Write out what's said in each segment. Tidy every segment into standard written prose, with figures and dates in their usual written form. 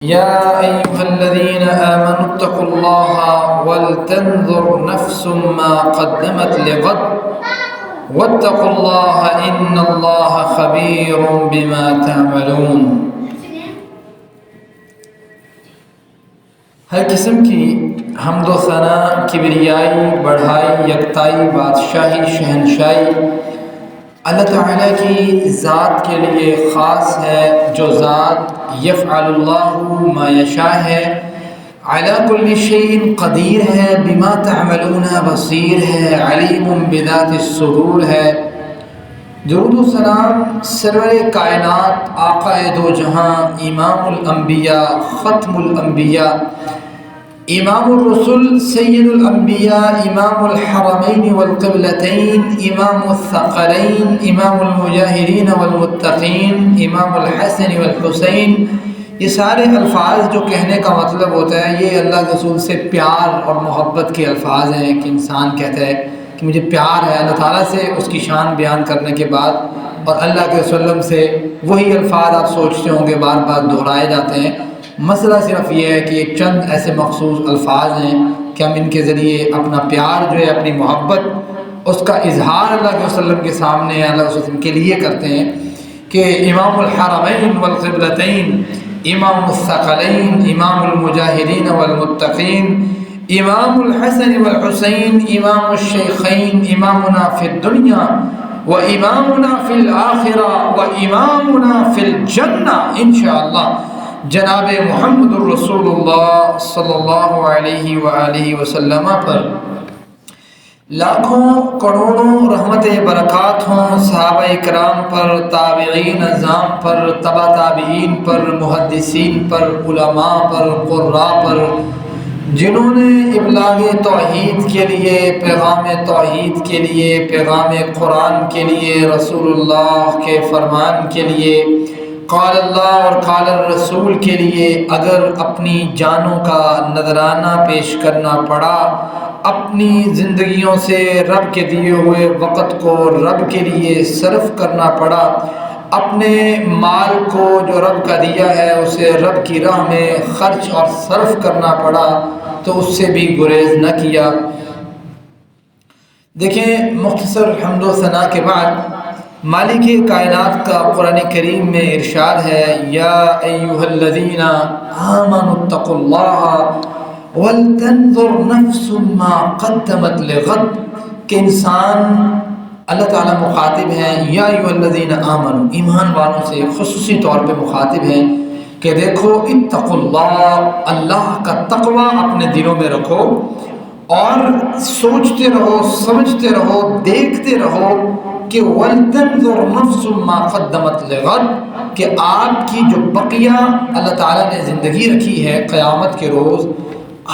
يا أيها الذين آمنوا اتقوا الله ولتنظر نفس ما قدمت لغد واتقوا الله إن الله خبير بما تعملون۔ ہر قسم کی حمد و ثنا، کبریائی، بڑھائی، یکتائی، بادشاہی، شہنشاہی اللہ تعالیٰ کی ذات کے لیے خاص ہے، جو ذات یفعل اللہ ما یشاء ہے، علی کل شیء قدیر ہے، بما تعملون بصیر ہے، علیم بذات الصدور ہے۔ درود و سلام سرور کائنات، آقا دو جہاں، امام الانبیاء، ختم الانبیاء، امام الرسل، سید الانبیاء، امام الحرمین والقبلتین، امام الثقلین، امام المجاہدین والمتقین، امام الحسن والحسین۔ یہ سارے الفاظ جو کہنے کا مطلب ہوتا ہے، یہ اللہ کے رسول سے پیار اور محبت کے الفاظ ہیں کہ انسان کہتا ہے کہ مجھے پیار ہے اللہ تعالیٰ سے، اس کی شان بیان کرنے کے بعد، اور اللہ کے وسلم سے وہی الفاظ آپ سوچتے ہوں گے بار بار دہرائے جاتے ہیں۔ مسئلہ صرف یہ ہے کہ یہ چند ایسے مخصوص الفاظ ہیں کہ ہم ان کے ذریعے اپنا پیار جو ہے، اپنی محبت، اس کا اظہار اللہ کے وسلم کے سامنے، اللہ کے وسلم کے لیے کرتے ہیں کہ امام الحرمین والقبلتین، امام الثقلین، امام المجاہدین والمتقین، امام الحسن والحسین، امام الشیخین، امامنا فی الدنیا و امامنا فی الآخرہ و امامنا فی الجنہ انشاءاللہ، جناب محمد الرسول اللہ صلی اللہ علیہ وآلہ وسلم پر لاکھوں کروڑوں رحمت برکات ہوں، صحابہ اکرام پر، تابعین اعظام پر، تبع تابعین پر، محدثین پر، علماء پر، قراء پر، جنہوں نے ابلاغ توحید کے لیے، پیغام توحید کے لیے، پیغام قرآن کے لیے، رسول اللہ کے فرمان کے لیے، قال اللہ اور قال الرسول کے لیے اگر اپنی جانوں کا نذرانہ پیش کرنا پڑا، اپنی زندگیوں سے رب کے دیے ہوئے وقت کو رب کے لیے صرف کرنا پڑا، اپنے مال کو جو رب کا دیا ہے اسے رب کی راہ میں خرچ اور صرف کرنا پڑا، تو اس سے بھی گریز نہ کیا۔ دیکھیں، مختصر حمد و ثنا کے بعد مالک کائنات کا قرآن کریم میں ارشاد ہے، یا ایھا الذین آمنوا اتقوا اللہ ولتنظر نفس ما قدمت لغد، کہ انسان، اللہ تعالیٰ مخاطب ہیں، یا ایھا الذین آمنوا، ایمان والوں سے خصوصی طور پہ مخاطب ہیں کہ دیکھو، اتقوا اللہ، اللہ کا تقوی اپنے دلوں میں رکھو، اور سوچتے رہو، سمجھتے رہو، دیکھتے رہو کہ وَلْتَنْظُرْ نَفْسٌ مَا قَدَّمَتْ لِغَدٍ، کہ آپ کی جو بقیہ اللہ تعالیٰ نے زندگی رکھی ہے قیامت کے روز،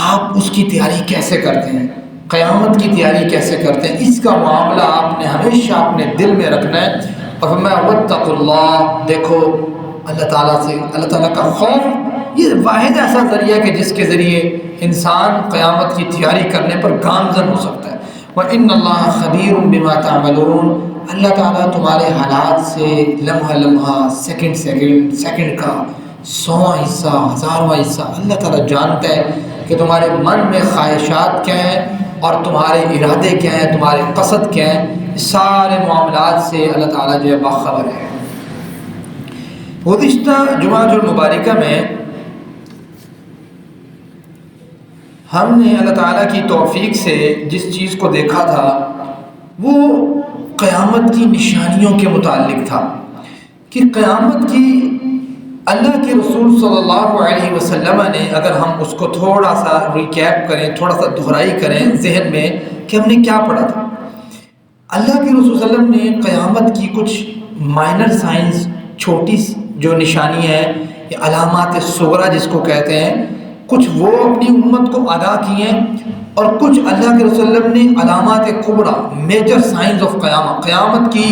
آپ اس کی تیاری کیسے کرتے ہیں، قیامت کی تیاری کیسے کرتے ہیں، اس کا معاملہ آپ نے ہمیشہ اپنے دل میں رکھنا ہے۔ اور فرمایا وَاتَّقُوا اللَّهَ، دیکھو اللہ تعالیٰ سے، اللہ تعالیٰ کا خوف یہ واحد ایسا ذریعہ کہ جس کے ذریعے انسان قیامت کی تیاری کرنے پر گامزن ہو سکتا ہے۔ وَإِنَّ اللَّهَ خَبِيرٌ بِمَا تَعْمَلُونَ، اللہ تعالیٰ تمہارے حالات سے لمحہ لمحہ، سیکنڈ کا 100واں حصہ، 1000واں حصہ اللہ تعالیٰ جانتا ہے کہ تمہارے من میں خواہشات کیا ہیں اور تمہارے ارادے کیا ہیں، تمہارے قصد کیا ہیں، اس سارے معاملات سے اللہ تعالیٰ جو ہے باخبر ہے۔ گزشتہ جمعہ المبارکہ میں ہم نے اللہ تعالیٰ کی توفیق سے جس چیز کو دیکھا تھا وہ قیامت کی نشانیوں کے متعلق تھا، کہ قیامت کی اللہ کے رسول صلی اللہ علیہ وسلم نے، اگر ہم اس کو تھوڑا سا ریکیپ کریں، تھوڑا سا دہرائی کریں ذہن میں کہ ہم نے کیا پڑھا تھا، اللہ کے رسول صلی اللہ علیہ وسلم نے قیامت کی کچھ مائنر سائنس، چھوٹی جو نشانیاں ہیں، یا علامات صغریٰ جس کو کہتے ہیں، کچھ وہ اپنی امت کو ادا کیے ہیں، اور کچھ اللہ کے رسول صلی اللہ علیہ وسلم نے علامات کبریٰ، میجر سائنز آف قیامت کی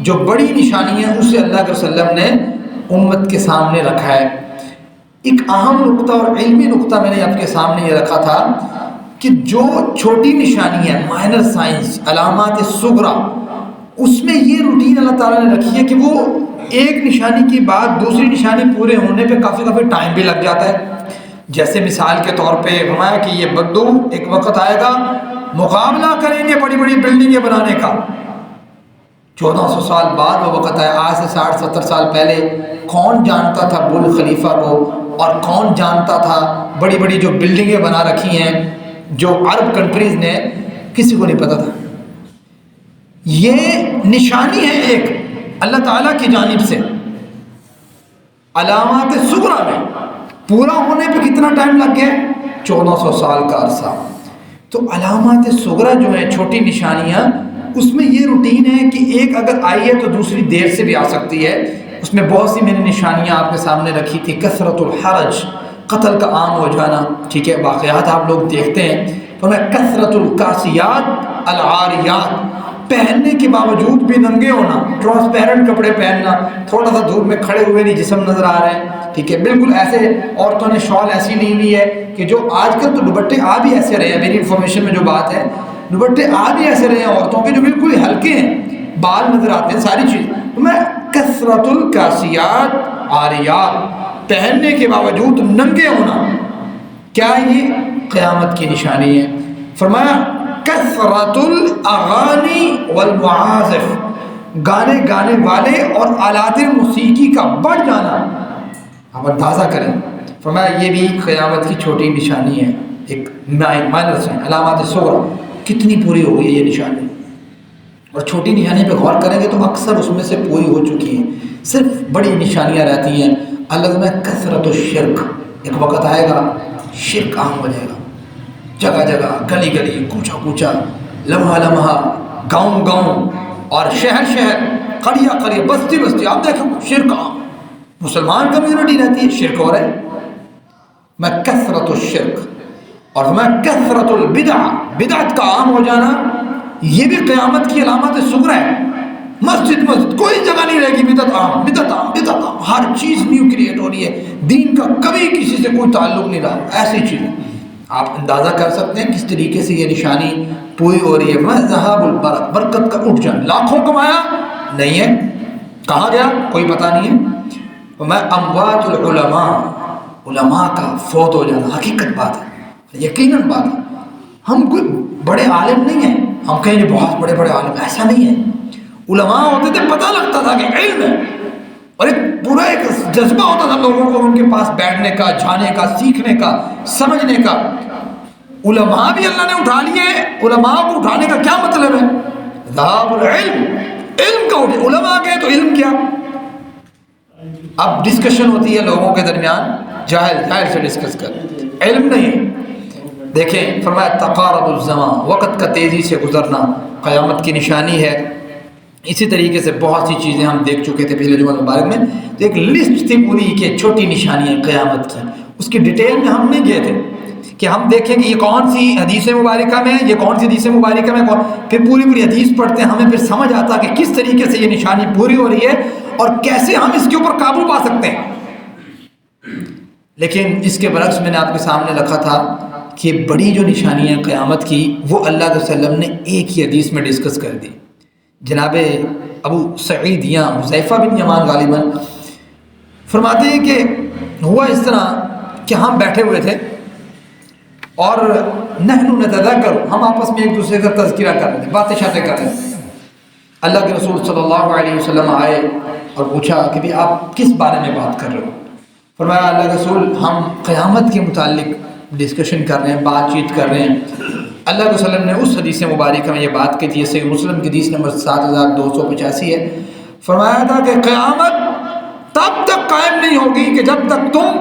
جو بڑی نشانی ہے اسے اللہ کے رسول صلی اللہ علیہ وسلم نے امت کے سامنے رکھا ہے۔ ایک اہم نقطہ اور علمی نقطہ میں نے آپ کے سامنے یہ رکھا تھا کہ جو چھوٹی نشانی ہے، مائنر سائنس، علامات صغریٰ، اس میں یہ روٹین اللہ تعالیٰ نے رکھی ہے کہ وہ ایک نشانی کے بعد دوسری نشانی پورے ہونے پہ کافی ٹائم بھی لگ جاتا ہے. جیسے مثال کے طور پہ فرمایا کہ یہ بدو ایک وقت آئے گا مقابلہ کریں گے بڑی بڑی بلڈنگیں بنانے کا. 1400 سال بعد وہ وقت آیا. آج سے 60-70 سال پہلے کون جانتا تھا برج خلیفہ کو، اور کون جانتا تھا بڑی بڑی جو بلڈنگیں بنا رکھی ہیں جو عرب کنٹریز نے، کسی کو نہیں پتا تھا. یہ نشانی ہے ایک اللہ تعالیٰ کی جانب سے. علامات صغریٰ میں پورا ہونے پہ کتنا ٹائم لگ گیا؟ 1400 سال کا عرصہ. تو علامات صغریٰ جو ہیں چھوٹی نشانیاں، اس میں یہ روٹین ہے کہ ایک اگر آئی ہے تو دوسری دیر سے بھی آ سکتی ہے. اس میں بہت سی میں نے نشانیاں آپ کے سامنے رکھی تھی. کثرت الحرج، قتل کا عام ہو جانا، ٹھیک ہے، واقعات آپ لوگ دیکھتے ہیں. فرمایا کثرت الکاسیات العاریات، پہننے کے باوجود بھی ننگے ہونا، ٹرانسپیرنٹ کپڑے پہننا، تھوڑا سا دھوپ میں کھڑے ہوئے نہیں جسم نظر آ رہے ہیں، ٹھیک ہے. بالکل ایسے عورتوں نے شال ایسی لی ہوئی ہے کہ جو آج کل تو دوپٹے آ بھی ایسے رہے ہیں، میری انفارمیشن میں جو بات ہے دوپٹے آ بھی ایسے رہے ہیں عورتوں کے جو بالکل ہلکے ہیں، بال نظر آتے ہیں، ساری چیز. تو میں کثرت الکاسیات عاریات، پہننے کے باوجود ننگے ہونا، کیا یہ قیامت کی نشانی ہے. فرمایا کثرت الاغانی والمعازف، گانے گانے والے اور آلات موسیقی کا بڑھ جانا. آپ اندازہ کریں. فرمایا یہ بھی قیامت کی چھوٹی نشانی ہے، ایک مائنرس ہے. علامات صغریٰ کتنی پوری ہو گئی ہے یہ نشانی. اور چھوٹی نشانی پہ غور کریں گے تو اکثر اس میں سے پوری ہو چکی ہیں، صرف بڑی نشانیاں رہتی ہیں. اللہ میں کثرت الشرک، ایک وقت آئے گا شرک عام ہو جائے گا، جگہ جگہ، گلی گلی، کوچا کوچا، لمحہ لمحہ، گاؤں گاؤں، اور شہر شہر، قریہ قریہ، بستی بستی. آپ دیکھیں شرک عام، مسلمان کمیونٹی رہتی ہے، شرک ہو رہا ہے. میں کثرت الشرک، اور میں کثرت البدع، بدعت کا عام ہو جانا، یہ بھی قیامت کی علامات صغریٰ ہے. مسجد کوئی جگہ نہیں رہے گی بدعت عام، بدعت عام، بدعت عام، ہر چیز نیو کریٹ ہو رہی ہے، دین کا کبھی کسی سے کوئی تعلق نہیں رہا، ایسی چیز. آپ اندازہ کر سکتے ہیں کس طریقے سے یہ نشانی پوری ہو رہی ہے. میں ذہاب البرکت، برکت کا اٹھ جانا، لاکھوں کمایا نہیں ہے، کہاں گیا کوئی پتہ نہیں ہے. میں اموات العلماء، علماء کا فوت ہو جانا حقیقت بات ہے، یقیناً بات ہے. ہم کوئی بڑے عالم نہیں ہیں، ہم کہیں یہ بہت بڑے بڑے عالم، ایسا نہیں ہے. علماء ہوتے تھے، پتہ لگتا تھا کہ علم ہے، اور ایک پورا ایک جذبہ ہوتا تھا لوگوں کو ان کے پاس بیٹھنے کا، جانے کا، سیکھنے کا، سمجھنے کا. علماء بھی اللہ نے اٹھا لیے. علماء کو اٹھانے کا کیا مطلب ہے؟ ذهاب العلم، علم کا اٹھے. علماء گئے تو علم کیا؟ اب ڈسکشن ہوتی ہے لوگوں کے درمیان، جاہل سے ڈسکس کر، علم نہیں. دیکھیں فرمایا تقارب الزمان، وقت کا تیزی سے گزرنا قیامت کی نشانی ہے. اسی طریقے سے بہت سی چیزیں ہم دیکھ چکے تھے پچھلے جمعہ مبارک میں. تو ایک لسٹ تھی پوری کہ چھوٹی نشانیاں قیامت کی، اس کی ڈیٹیل میں ہم نہیں گئے تھے کہ ہم دیکھیں کہ یہ کون سی حدیث مبارکہ میں، یہ کون سی حدیث مبارکہ میں، پھر پوری حدیث پڑھتے ہیں، ہمیں پھر سمجھ آتا کہ کس طریقے سے یہ نشانی پوری ہو رہی ہے اور کیسے ہم اس کے اوپر قابو پا سکتے ہیں. لیکن اس کے برعکس میں نے آپ کے سامنے رکھا تھا کہ بڑی جو نشانیاں قیامت کی وہ اللہ علیہ وسلم نے ایک ہی حدیث میں ڈسکس کر دی. جناب ابو سعید یا حذیفہ بن یمان غالباً فرماتے ہیں کہ ہوا اس طرح کہ ہم بیٹھے ہوئے تھے اور نحن نتذکر، ہم آپس میں ایک دوسرے کا تذکرہ کر رہے تھے، باتیں شاتیں کر رہے تھے. اللہ کے رسول صلی اللہ علیہ وسلم آئے اور پوچھا کہ بھی آپ کس بارے میں بات کر رہے ہو؟ فرمایا اللہ کے رسول ہم قیامت کے متعلق ڈسکشن کر رہے ہیں، بات چیت کر رہے ہیں. اللہ کے وسلم نے اس حدیث مبارکہ میں یہ بات کی تھی، صحیح مسلم کی حدیث نمبر 7285 ہے. فرمایا تھا کہ قیامت تب تک قائم نہیں ہوگی کہ جب تک تم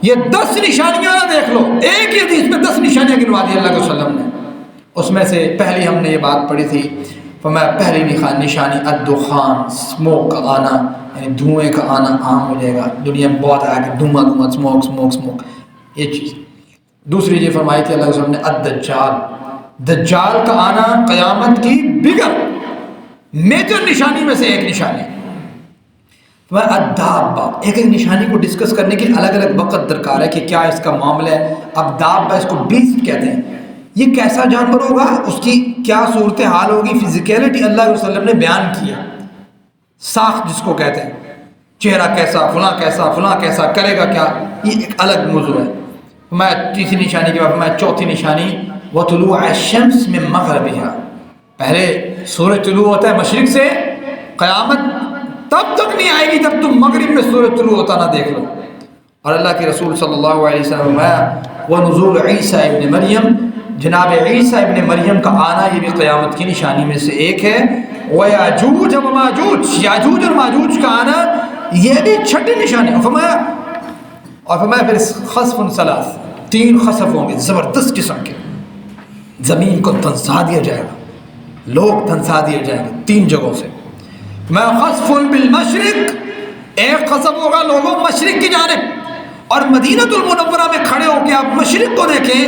یہ 10 نشانیاں نہ دیکھ لو. ایک ہی حدیث میں 10 نشانیاں گنوا دی اللہ کے وسلم نے. اس میں سے پہلی ہم نے یہ بات پڑھی تھی، فرمایا پہلی نشانی الدخان، اسموک کا آنا، یعنی دھوئیں کا آنا عام ہو جائے گا. دنیا میں بہت آیا کہ دھواں دھواں، اسموک، یہ چیز. دوسری یہ فرمائی تھی اللہ کے وسلم نے الدجال، دجال کا آنا قیامت کی بگر میجر نشانی میں سے ایک نشانی. الدابہ، ایک نشانی کو ڈسکس کرنے کے الگ الگ وقت درکار ہے کہ کیا اس کا معاملہ ہے. اب دابہ اس کو بیسٹ کہتے ہیں. یہ کیسا جانور ہوگا، اس کی کیا صورتحال ہوگی، فزیکیلٹی اللہ علیہ وسلم نے بیان کی ہے. ساخت جس کو کہتے ہیں، چہرہ کیسا، فلاں کیسا کرے گا کیا، یہ ایک الگ موضوع ہے۔ میں تیسری نشانی کے بعد میں چوتھی نشانی وطلوع الشمس من مغربها، پہلے سورج طلوع ہوتا ہے مشرق سے، قیامت تب تک نہیں آئے گی جب تم مغرب میں سورج طلوع ہوتا نہ دیکھ لو۔ اور اللہ کے رسول صلی اللہ علیہ وسلم نے ونزول عیسیٰ ابن مریم، جناب عیسیٰ ابن مریم کا آنا یہ بھی قیامت کی نشانی میں سے ایک ہے۔ ویاجوج و ماجوج، یاجوج اور ماجوج کا آنا یہ بھی چھٹی نشانی۔ اور فرمایا پھر خسف ثلاث، 3 خسف ہوں گے زبردست قسم کے، زمین کو دھنسا دیا جائے گا، لوگ دھنسا دیے جائیں گے 3 جگہوں سے۔ میں خسف بالمشرق، ایک خسف ہوگا لوگوں مشرق کی جانب، اور مدینہ المنورہ میں کھڑے ہو کے آپ مشرق کو دیکھیں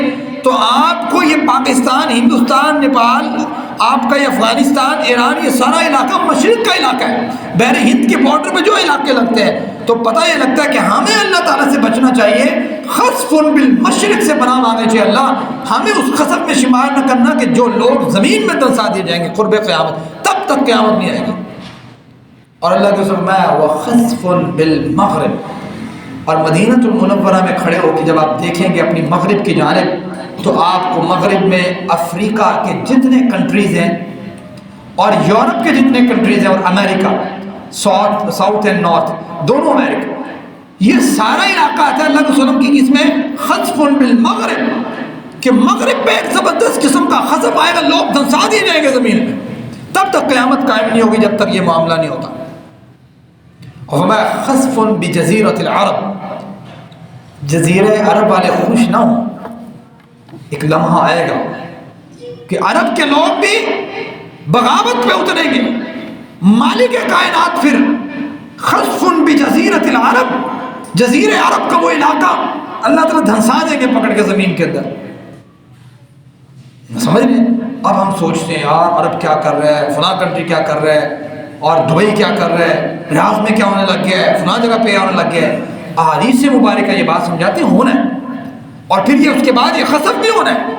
تو آپ کو یہ پاکستان، ہندوستان، نیپال، آپ کا یہ افغانستان، ایران، یہ سارا علاقہ مشرق کا علاقہ ہے۔ بحر ہند کے بارڈر پہ جو علاقے لگتے ہیں تو پتہ یہ لگتا ہے کہ ہمیں اللہ تعالیٰ سے بچنا چاہیے، خسف بالمشرق سے پناہ مانگنے چاہیے، اللہ ہمیں اس خسف میں شمار نہ کرنا کہ جو لوگ زمین میں دنسا دیے جائیں گے قرب قیامت، تب تک قیامت نہیں آئے گی۔ اور اللہ کے فرمایا وخسف بالمغرب، اور مدینہ المنورہ میں کھڑے ہو کے جب آپ دیکھیں گے اپنی مغرب کی جانب تو آپ کو مغرب میں افریقہ کے جتنے کنٹریز ہیں اور یورپ کے جتنے کنٹریز ہیں اور امریکہ، ساؤتھ اینڈ نارتھ دونوں امریکہ، یہ سارا علاقہ آتا ہے اللہ کے وسلم کی اس میں خسف بالمغرب، کہ مغرب پہ ایک زبردست قسم کا خسف آئے گا، لوگ دھنسا دیے جائیں گے زمین میں، تب تک قیامت قائم نہیں ہوگی جب تک یہ معاملہ نہیں ہوتا۔ اور میں خسف بجزیرۃ العرب، جزیرہ عرب والے خوش نہ ہوں، ایک لمحہ آئے گا کہ عرب کے لوگ بھی بغاوت پہ اتریں گے، مالک کائنات پھر خسف بجزیرۃ العرب، جزیرہ عرب کا وہ علاقہ اللہ تعالیٰ دھنسا دیں گے پکڑ کے زمین کے اندر۔ سمجھ لیں، اب ہم سوچتے ہیں یار عرب کیا کر رہا ہے، فلاں کنٹری کیا کر رہا ہے، اور دبئی کیا کر رہا ہے، ریاض میں کیا ہونے لگ گیا ہے، فلاں جگہ پہ ہونے لگ گیا ہے۔ احادیث مبارکہ یہ بات سمجھاتے ہیں ہونا ہے، اور پھر یہ اس کے بعد یہ خسف بھی ہونا ہے۔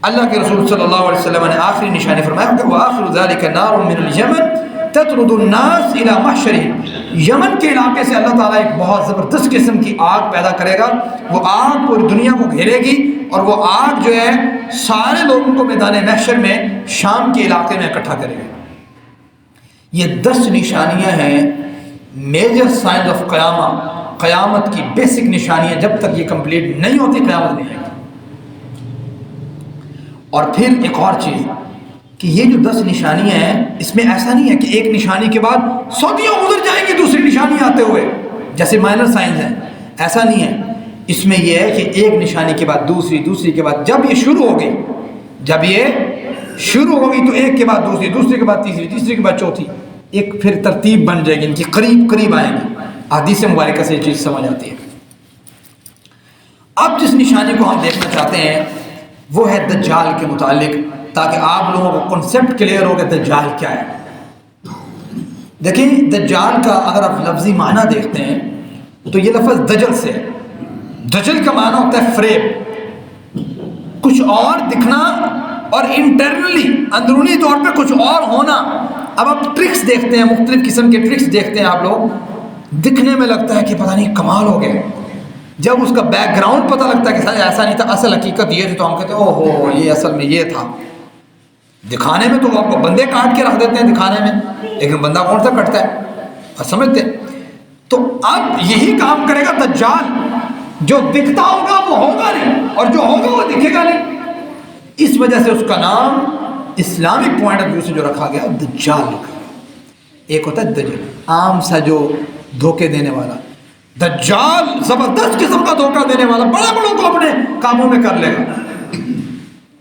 اللہ کے رسول صلی اللہ علیہ وسلم نے آخری نشانی فرمایا کہ وآخر ذلك نار من اليمن تطرد الناس الى محشرهم، یمن کے علاقے سے اللہ تعالیٰ ایک بہت زبردست قسم کی آگ پیدا کرے گا، وہ آگ پوری دنیا کو گھیرے گی، اور وہ آگ جو ہے سارے لوگوں کو میدان محشر میں شام کے علاقے میں اکٹھا کرے گی۔ یہ 10 نشانیاں ہیں میجر سائنز آف قیامہ، قیامت کی بیسک نشانیاں، جب تک یہ کمپلیٹ نہیں ہوتی قیامت نہیں آئے گی۔ اور پھر ایک اور چیز کہ یہ جو 10 نشانیاں ہیں اس میں ایسا نہیں ہے کہ ایک نشانی کے بعد صدیوں گزر جائیں گی دوسری نشانی آتے ہوئے جیسے مائنر سائنس ہیں، ایسا نہیں ہے۔ اس میں یہ ہے کہ ایک نشانی کے بعد دوسری، دوسری کے بعد جب یہ شروع ہوگی، جب یہ شروع ہوگی تو ایک کے بعد دوسری، دوسری کے بعد تیسری، تیسری کے بعد چوتھی، ایک پھر ترتیب بن جائے گی، ان کی قریب قریب آئیں گی۔ حدیث مبارکہ سے یہ چیز سمجھ آتی ہے۔ اب جس نشانی کو ہم دیکھنا چاہتے ہیں وہ ہے دجال کے متعلق، تاکہ آپ لوگوں کو کنسیپٹ کلیئر ہو کہ دجال کیا ہے۔ دیکھیں دجال کا اگر آپ لفظی معنی دیکھتے ہیں تو یہ لفظ دجل سے ہے۔ دجل کا معنی ہوتا ہے فریب، کچھ اور دکھنا، اور انٹرنلی اندرونی طور پہ کچھ اور ہونا۔ اب آپ ٹرکس دیکھتے ہیں، مختلف قسم کے ٹرکس دیکھتے ہیں آپ لوگ، دکھنے میں لگتا ہے کہ پتہ نہیں کمال ہو گیا، جب اس کا بیک گراؤنڈ پتہ لگتا ہے کہ ایسا نہیں تھا، اصل حقیقت یہ تھی، تو ہم کہتے ہیں او ہو یہ اصل میں یہ تھا۔ دکھانے میں تو وہ آپ کو بندے کاٹ کے رکھ دیتے ہیں دکھانے میں، لیکن بندہ کون سا کٹتا ہے آپ سمجھتے ہیں۔ تو اب یہی کام کرے گا دجال، جو دکھتا ہوگا وہ ہوگا نہیں، اور جو ہوگا وہ دکھے گا نہیں۔ اس وجہ سے اس کا نام اسلامک پوائنٹ آف ویو سے جو رکھا گیا دجال رکھا گیا۔ ایک ہوتا ہے دجل، عام سا جو دھوکے دینے والا، دجال زبردست قسم کا دھوکہ دینے والا، بڑے بڑوں کو اپنے کاموں میں کر لے گا۔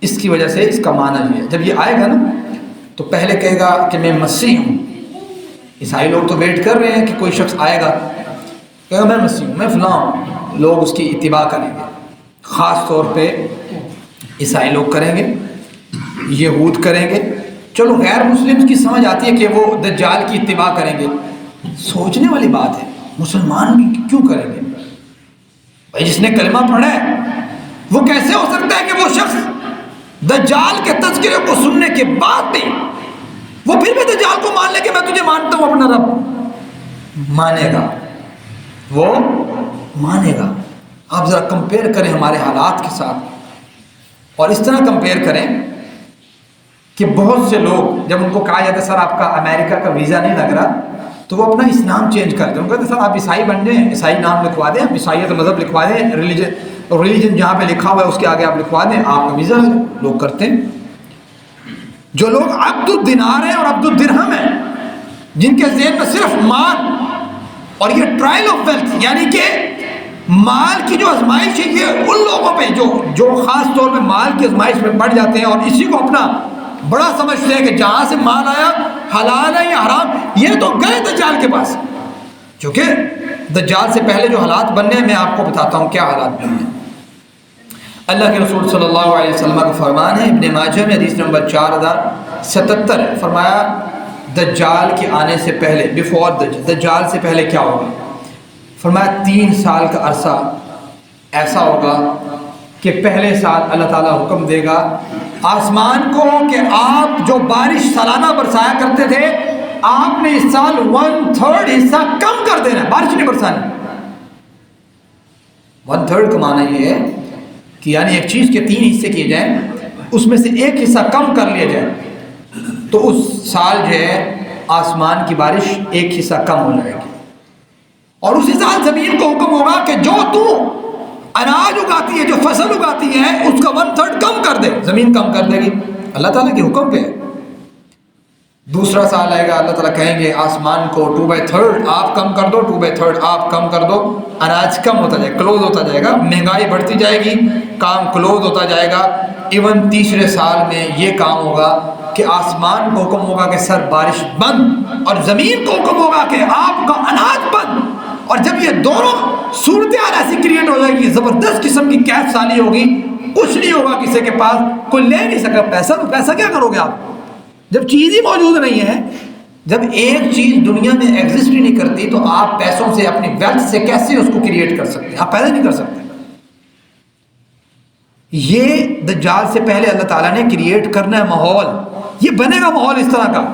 اس کی وجہ سے اس کا معنی یہ ہے، جب یہ آئے گا نا تو پہلے کہے گا کہ میں مسیح ہوں۔ عیسائی لوگ تو ویٹ کر رہے ہیں کہ کوئی شخص آئے گا، کہے گا میں مسیح ہوں، میں فلاں ہوں، لوگ اس کی اتباع کریں گے۔ خاص طور پہ عیسائی لوگ کریں گے، یہود کریں گے، چلو غیر مسلم کی سمجھ آتی ہے کہ وہ دجال کی اتباع کریں گے۔ سوچنے والی بات ہے، مسلمان بھی کیوں کریں گے؟ بھائی جس نے کلمہ پڑھا ہے وہ کیسے ہو سکتا ہے کہ وہ شخص دجال کے تذکرے کو سننے کے بعد بھی وہ پھر بھی دجال کو مان لے کہ میں تجھے مانتا ہوں اپنا رب؟ مانے گا، وہ مانے گا۔ آپ ذرا کمپیئر کریں ہمارے حالات کے ساتھ، اور اس طرح کمپیئر کریں کہ بہت سے لوگ جب ان کو کہا جاتا ہے سر آپ کا امریکہ کا ویزا نہیں لگ رہا، تو وہ اپنا اسلام چینج کرتے ہیں۔ ان کو کہتے ہیں سر آپ عیسائی بن جائیں، عیسائی نام لکھوا دیں، عیسائیت مذہب لکھوا دیں، ریلیجن جہاں پہ لکھا ہوا ہے اس کے آگے آپ لکھوا دیں، آپ کا ویزا لوگ کرتے ہیں۔ جو لوگ عبد الدینار ہیں اور عبد الدرہم ہیں، جن کے ذہن میں صرف مال اور یہ ٹرائل آف ویلتھ، یعنی کہ مال کی جو آزمائش ہے یہ ان لوگوں پہ جو خاص طور پہ مال کی آزمائش میں پڑ جاتے ہیں اور اسی کو اپنا بڑا سمجھتے ہیں کہ جہاں سے مال آیا حلال ہے یا حرام، یہ تو گئے دجال کے پاس۔ چونکہ دجال سے پہلے جو حالات بننے ہیں میں آپ کو بتاتا ہوں کیا حالات بننے ہیں۔ اللہ کے رسول صلی اللہ علیہ وسلم کا فرمان ہے، ابن ماجہ میں حدیث نمبر 4077 ہے، فرمایا دجال کے آنے سے پہلے، بیفور دجال سے پہلے کیا ہوگا؟ فرمایا 3 سال کا عرصہ ایسا ہوگا کہ پہلے سال اللہ تعالیٰ حکم دے گا آسمان کو کہ آپ جو بارش سالانہ برسایا کرتے تھے، آپ نے اس سال 1/3 حصہ کم کر دینا ہے، بارش نہیں برسانی۔ 1/3 کا معنی یہ ہے کہ یعنی ایک چیز کے 3 حصے کیے جائیں، اس میں سے 1 حصہ کم کر لیا جائے، تو اس سال جو ہے آسمان کی بارش 1 حصہ کم ہو جائے گی، اور اسی سال زمین کو حکم ہوگا کہ جو تو اناج اگاتی ہے، جو فصل اگاتی ہے، اس کا 1/3 کم کر دے، زمین کم کر دے گی، اللہ تعالیٰ کے حکم پہ۔ دوسرا سال آئے گا، اللہ تعالیٰ کہیں گے آسمان کو 2/3 آپ کم کر دو، 2/3 آپ کم کر دو، اناج کم ہوتا جائے گا، کلوز ہوتا جائے گا، مہنگائی بڑھتی جائے گی، کام کلوز ہوتا جائے گا۔ ایون تیسرے سال میں یہ کام ہوگا کہ آسمان کو حکم ہوگا کہ سر بارش بند، اور زمین کو حکم ہوگا کہ آپ کا اناج بند۔ اور جب یہ دونوں صورتحال ایسی کریٹ ہو جائے گی، زبردست قسم کی قحط سالی ہوگی، کچھ نہیں ہوگا کسی کے پاس، کوئی لے نہیں سکا پیسہ کیا کرو گے آپ جب چیز ہی موجود نہیں ہے؟ جب ایک چیز دنیا میں ایگزسٹ ہی نہیں کرتی تو آپ پیسوں سے، اپنی ویلتھ سے کیسے اس کو کریٹ کر سکتے ہیں؟ آپ پیدا نہیں کر سکتے۔ یہ دجال سے پہلے اللہ تعالیٰ نے کریٹ کرنا ہے ماحول، یہ بنے گا ماحول اس طرح کا۔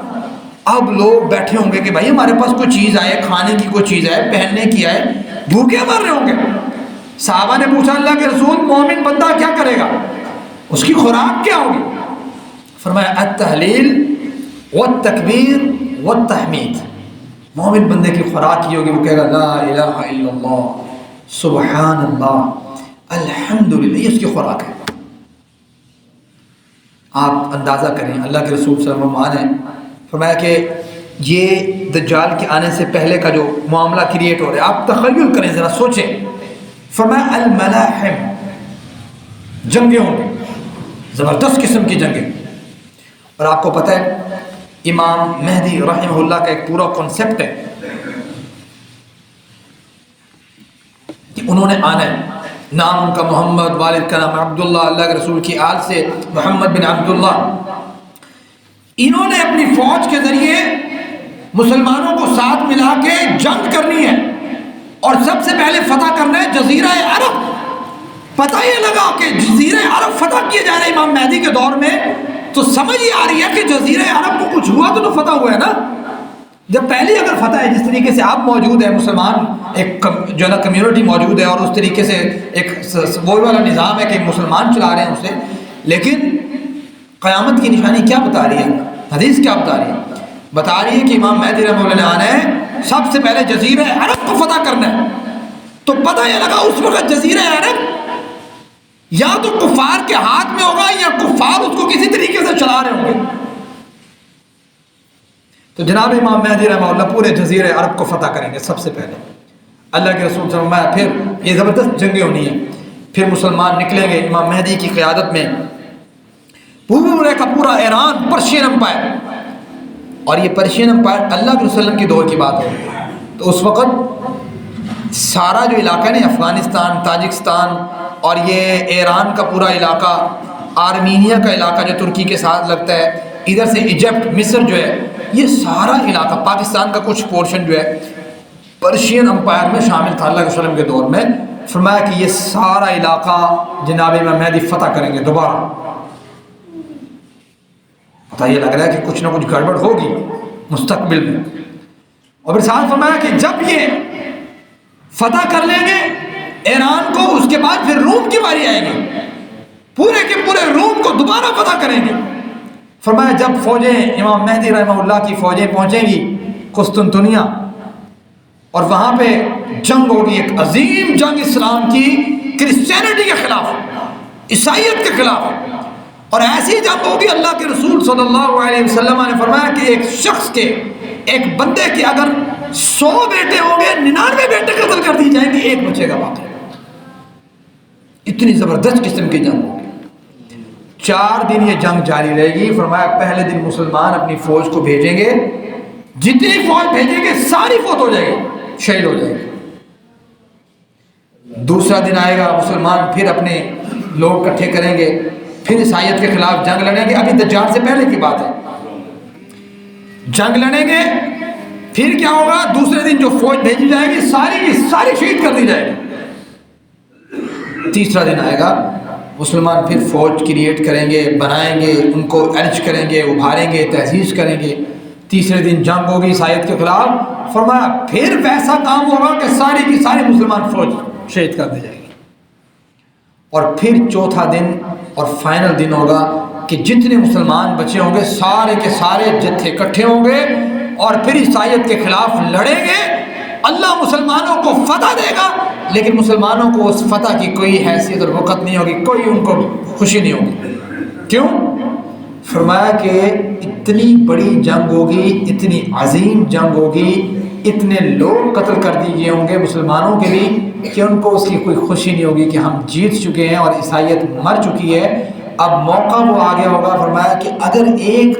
اب لوگ بیٹھے ہوں گے کہ بھائی ہمارے پاس کوئی چیز آئے، کھانے کی کوئی چیز آئے، پہننے کی آئے، بھوکے مر رہے ہوں گے۔ صحابہ نے پوچھا اللہ کے رسول مومن بندہ کیا کرے گا، اس کی خوراک کیا ہوگی؟ فرمایا التحلیل والتکبیر والتحمید۔ مومن بندے کی خوراک یہ ہوگی، وہ کہے گا لا الہ الا اللہ، سبحان اللہ، الحمدللہ، یہ اس کی خوراک ہے۔ آپ اندازہ کریں، اللہ کے رسول صلی اللہ علیہ وسلم نے فرمایا کہ یہ دجال کے آنے سے پہلے کا جو معاملہ کریٹ ہو رہا ہے، آپ تخیل کریں، ذرا سوچیں۔ فرمایا الملاحم، جنگیں ہوں گی، زبردست قسم کی جنگیں۔ اور آپ کو پتہ ہے امام مہدی رحمہ اللہ کا ایک پورا کنسپٹ ہے کہ انہوں نے آنا ہے، نام ان کا محمد، والد کا نام عبداللہ، اللہ کے رسول کی آل سے محمد بن عبداللہ۔ انہوں نے اپنی فوج کے ذریعے مسلمانوں کو ساتھ ملا کے جنگ کرنی ہے، اور سب سے پہلے فتح کرنا ہے جزیرہ عرب۔ پتہ یہ لگا کہ جزیرہ عرب فتح کیے جا رہے ہیں امام مہدی کے دور میں، تو سمجھ یہ آ رہی ہے کہ جزیرہ عرب کو کچھ ہوا تو فتح ہوا ہے نا۔ جب پہلی اگر فتح ہے، جس طریقے سے آپ موجود ہیں، مسلمان ایک جو ہے نا کمیونٹی موجود ہے، اور اس طریقے سے ایک وہی والا نظام ہے کہ مسلمان چلا رہے ہیں اسے، لیکن قیامت کی نشانی کیا بتا رہی ہے؟ حدیث کیا بتا رہی ہے؟ بتا رہی ہے کہ امام مہدی رحمہ اللہ نے آنا ہے، سب سے پہلے جزیرہ عرب کو فتح کرنا ہے۔ تو پتہ یہ لگا اس وقت جزیرہ عرب یا تو کفار کے ہاتھ میں ہوگا، یا کفار اس کو کسی طریقے سے چلا رہے ہوں گے۔ تو جناب امام مہدی رحمہ اللہ پورے جزیرہ عرب کو فتح کریں گے سب سے پہلے۔ اللہ کے رسول صلی اللہ علیہ وسلم، پھر یہ زبردست جنگیں ہونی ہیں، پھر مسلمان نکلیں گے امام مہدی کی قیادت میں، پورے کا پورا ایران، پرشین امپائر۔ اور یہ پرشین امپائر اللہ کے وسلم کی دور کی بات ہے، تو اس وقت سارا جو علاقہ ہے نا، افغانستان، تاجکستان اور یہ ایران کا پورا علاقہ، آرمینیا کا علاقہ جو ترکی کے ساتھ لگتا ہے، ادھر سے ایجپٹ، مصر جو ہے، یہ سارا علاقہ، پاکستان کا کچھ پورشن جو ہے پرشین امپائر میں شامل تھا اللہ کے وسلم کے دور میں۔ فرمایا کہ یہ سارا علاقہ جناب امام مہدی فتح کریں گے دوبارہ۔ پتہ یہ لگ رہا ہے کہ کچھ نہ کچھ گڑبڑ ہوگی مستقبل میں۔ اور پھر ساتھ فرمایا کہ جب یہ فتح کر لیں گے ایران کو، اس کے بعد پھر روم کی باری آئے گی، پورے کے پورے روم کو دوبارہ فتح کریں گے۔ فرمایا جب فوجیں امام مہدی رحمہ اللہ کی فوجیں پہنچیں گی قسطنطنیہ، اور وہاں پہ جنگ ہوگی، ایک عظیم جنگ اسلام کی کرسچینٹی کے خلاف، عیسائیت کے خلاف، اور ایسی جنگ ہوگی اللہ کے رسول صلی اللہ علیہ وسلم نے فرمایا کہ ایک شخص کے، ایک بندے کے اگر 100 بیٹے ہوں گے 99 بیٹے قتل کر دی جائیں گے، ایک بچے کا باقی۔ اتنی زبردست قسم کی جنگ ہوگی۔ 4 دن یہ جنگ جاری رہے گی۔ فرمایا پہلے دن مسلمان اپنی فوج کو بھیجیں گے، جتنی فوج بھیجیں گے ساری فوت ہو جائے گی، شہید ہو جائے گی۔ دوسرا دن آئے گا، مسلمان پھر اپنے لوگ اکٹھے کریں گے، پھر عیسائیت کے خلاف جنگ لڑیں گے۔ ابھی دجال سے پہلے کی بات ہے، جنگ لڑیں گے۔ پھر کیا ہوگا؟ دوسرے دن جو فوج بھیجی جائے گی ساری کی ساری شہید کر دی جائے گی۔ تیسرا دن آئے گا، مسلمان پھر فوج کریٹ کریں گے، بنائیں گے، ان کو ارج کریں گے، ابھاریں گے، تحزیز کریں گے۔ تیسرے دن جنگ ہوگی عیسائیت کے خلاف۔ فرمایا پھر ویسا کام ہوگا کہ ساری کی ساری مسلمان فوج شہید کر دی جائے گی۔ اور پھر چوتھا دن اور فائنل دن ہوگا کہ جتنے مسلمان بچے ہوں گے سارے کے سارے جتھے اکٹھے ہوں گے اور پھر عیسائیت کے خلاف لڑیں گے۔ اللہ مسلمانوں کو فتح دے گا، لیکن مسلمانوں کو اس فتح کی کوئی حیثیت اور وقت نہیں ہوگی، کوئی ان کو خوشی نہیں ہوگی۔ کیوں؟ فرمایا کہ اتنی بڑی جنگ ہوگی، اتنی عظیم جنگ ہوگی، اتنے لوگ قتل کر دیے ہوں گے مسلمانوں کے بھی کہ ان کو اس کی کوئی خوشی نہیں ہوگی کہ ہم جیت چکے ہیں اور عیسائیت مر چکی ہے۔ اب موقع وہ آگے ہوگا۔ فرمایا کہ اگر ایک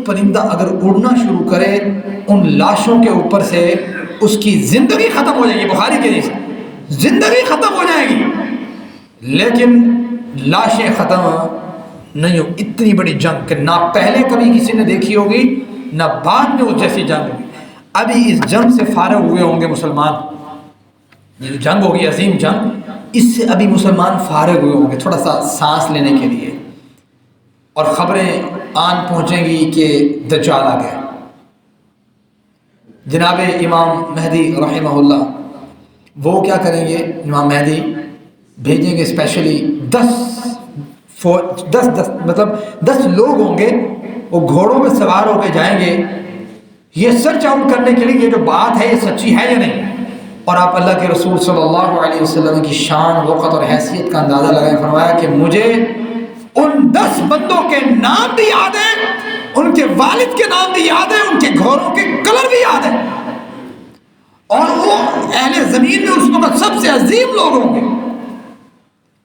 پرندہ اگر اڑنا شروع کرے ان لاشوں کے اوپر سے، اس کی زندگی ختم ہو جائے گی۔ بخاری کے حدیث، زندگی ختم ہو جائے گی لیکن لاشیں ختم نہیں ہو۔ اتنی بڑی جنگ کہ نہ پہلے کبھی کسی نے دیکھی ہوگی نہ بعد میں اس جیسی جنگ ہوگی۔ ابھی اس جنگ سے فارغ ہوئے ہوں گے مسلمان، یہ جنگ ہوگی عظیم جنگ، اس سے ابھی مسلمان فارغ ہوئے ہوں گے تھوڑا سا سانس لینے کے لیے، اور خبریں آن پہنچیں گی کہ دجال آ گیا۔ جناب امام مہدی رحمہ اللہ وہ کیا کریں گے؟ امام مہدی بھیجیں گے اسپیشلی 10 لوگ ہوں گے، وہ گھوڑوں میں سوار ہو کے جائیں گے یہ سرچ آؤٹ کرنے کے لیے یہ جو بات ہے یہ سچی ہے یا نہیں۔ اور آپ اللہ کے رسول صلی اللہ علیہ وسلم کی شان، وقت اور حیثیت کا اندازہ لگائیں۔ فرمایا کہ مجھے ان 10 بندوں کے نام بھی یاد ہیں، ان کے والد کے نام بھی یاد ہیں، ان کے گھوڑوں کے کلر بھی یاد ہیں، اور وہ اہل زمین میں اس وقت سب سے عظیم لوگ ہوں گے۔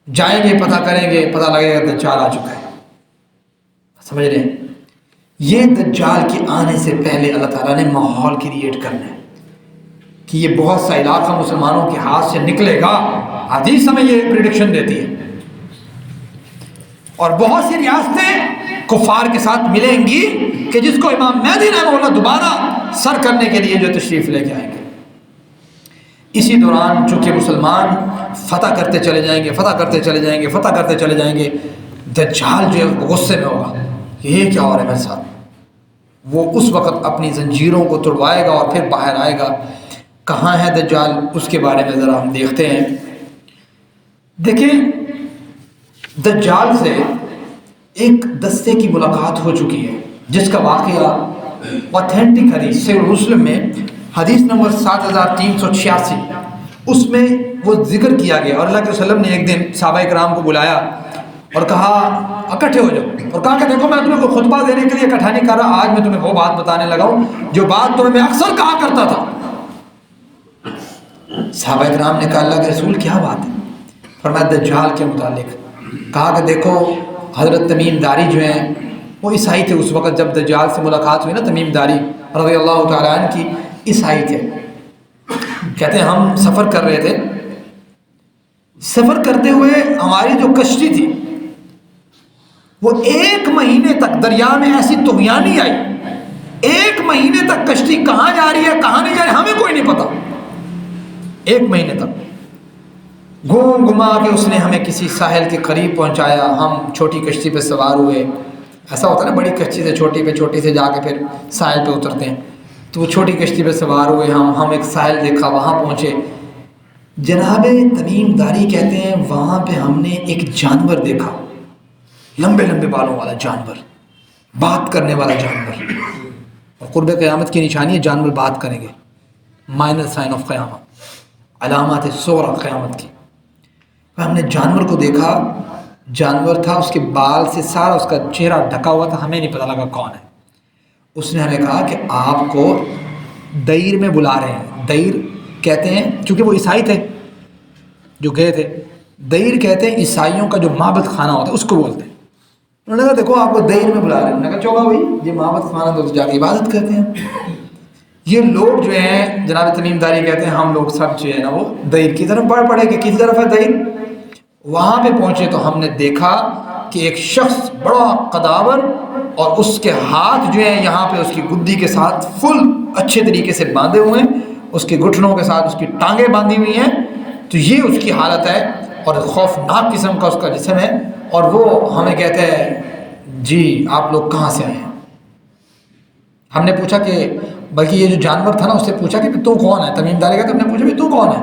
جائیں گے، پتہ کریں گے، پتہ لگے گا دجال آ چکا ہے۔ سمجھ رہے ہیں؟ یہ دجال کے آنے سے پہلے اللہ تعالیٰ نے ماحول کریٹ کرنا ہے کہ یہ بہت سا علاقہ مسلمانوں کے ہاتھ سے نکلے گا۔ حدیث ہمیں یہ پریڈکشن دیتی ہے، اور بہت سی ریاستیں کفار کے ساتھ ملیں گی کہ جس کو امام مہدی رحمہ اللہ دوبارہ سر کرنے کے لیے جو تشریف لے کے آئیں گے۔ اسی دوران چونکہ مسلمان فتح کرتے چلے جائیں گے، فتح کرتے چلے جائیں گے، فتح کرتے چلے جائیں گے، دجال جو ہے غصے میں ہوگا کہ یہ کیا ہو رہا ہے میرے ساتھ۔ وہ اس وقت اپنی زنجیروں کو توڑوائے گا اور پھر باہر آئے گا۔ کہاں ہے دجال؟ اس کے بارے میں ذرا ہم دیکھتے ہیں۔ دیکھیں، دجال سے ایک دستے کی ملاقات ہو چکی ہے جس کا واقعہ اوتھینٹک حدیث صحیح مسلم میں حدیث نمبر 7386 اس میں وہ ذکر کیا گیا، اور اللہ کے وسلم نے ایک دن صحابہ کرام کو بلایا اور کہا اکٹھے ہو جاؤ، اور کہا کہ دیکھو میں تمہیں کوئی خطبہ دینے کے لیے اکٹھا نہیں کر رہا، آج میں تمہیں وہ بات بتانے لگا ہوں جو بات تمہیں میں اکثر کہا کرتا تھا۔ صحابہ کرام نے کہا اللہ کے رسول کیا بات ہے؟ فرمایا دجال کے متعلق۔ کہا کہ دیکھو حضرت تمیم داری جو ہیں وہ عیسائی تھے اس وقت جب دجال سے ملاقات ہوئی نا، تمیم داری رضی اللہ تعالیٰ عنہ کی عیسائی تھے۔ کہتے ہیں ہم سفر کر رہے تھے، سفر کرتے ہوئے ہماری جو کشتی تھی وہ 1 مہینے تک دریا میں ایسی طغیانی آئی، 1 مہینے تک کشتی کہاں جا رہی ہے کہاں نہیں جا رہی ہمیں کوئی نہیں پتا۔ 1 مہینے تک گھوم گھما کے اس نے ہمیں کسی ساحل کے قریب پہنچایا، ہم چھوٹی کشتی پہ سوار ہوئے۔ ایسا ہوتا ہے نا بڑی کشتی سے چھوٹی پہ، چھوٹی سے جا کے پھر ساحل پہ اترتے ہیں، تو وہ چھوٹی کشتی پہ سوار ہوئے، ہم ایک ساحل دیکھا، وہاں پہنچے۔ جناب تمیم داری کہتے ہیں وہاں پہ ہم نے ایک جانور دیکھا، لمبے لمبے بالوں والا جانور، بات کرنے والا جانور، اور قرب قیامت کی نشانی ہے جانور بات کریں گے، مائنر سائن آف قیامت، علامات صغری قیامت کی۔ ہم نے جانور کو دیکھا، جانور تھا، اس کے بال سے سارا اس کا چہرہ ڈھکا ہوا تھا، ہمیں نہیں پتہ لگا کون ہے۔ اس نے ہمیں کہا کہ آپ کو دیر میں بلا رہے ہیں۔ دیر کہتے ہیں، چونکہ وہ عیسائی تھے جو گئے تھے، دیر کہتے ہیں عیسائیوں کا جو معبد خانہ ہوتا ہے اس کو بولتے ہیں۔ انہوں نے کہا دیکھو آپ کو دیر میں بلا رہے ہیں۔ انہوں نے کہا چوکا بھائی یہ معبد خانہ تو جا کے عبادت کرتے ہیں۔ یہ لوگ جو ہیں جناب تمیم داری کہتے ہیں ہم لوگ سب جو ہے نا وہ دیر کی طرف بڑھ پڑے کہ کس طرف ہے دیر۔ وہاں پہ پہنچے تو ہم نے دیکھا کہ ایک شخص بڑا قداور، اور اس کے ہاتھ جو ہیں یہاں پہ اس کی گدی کے ساتھ فل اچھے طریقے سے باندھے ہوئے ہیں، اس کے گھٹنوں کے ساتھ اس کی ٹانگیں باندھی ہوئی ہیں، تو یہ اس کی حالت ہے، اور خوفناک قسم کا اس کا جسم ہے۔ اور وہ ہمیں کہتا ہے جی آپ لوگ کہاں سے آئے ہیں؟ ہم نے پوچھا کہ بلکہ یہ جو جانور تھا نا اس سے پوچھا کہ تو کون ہے؟ تمیم داری کا، تو ہم نے پوچھا تو کون ہے؟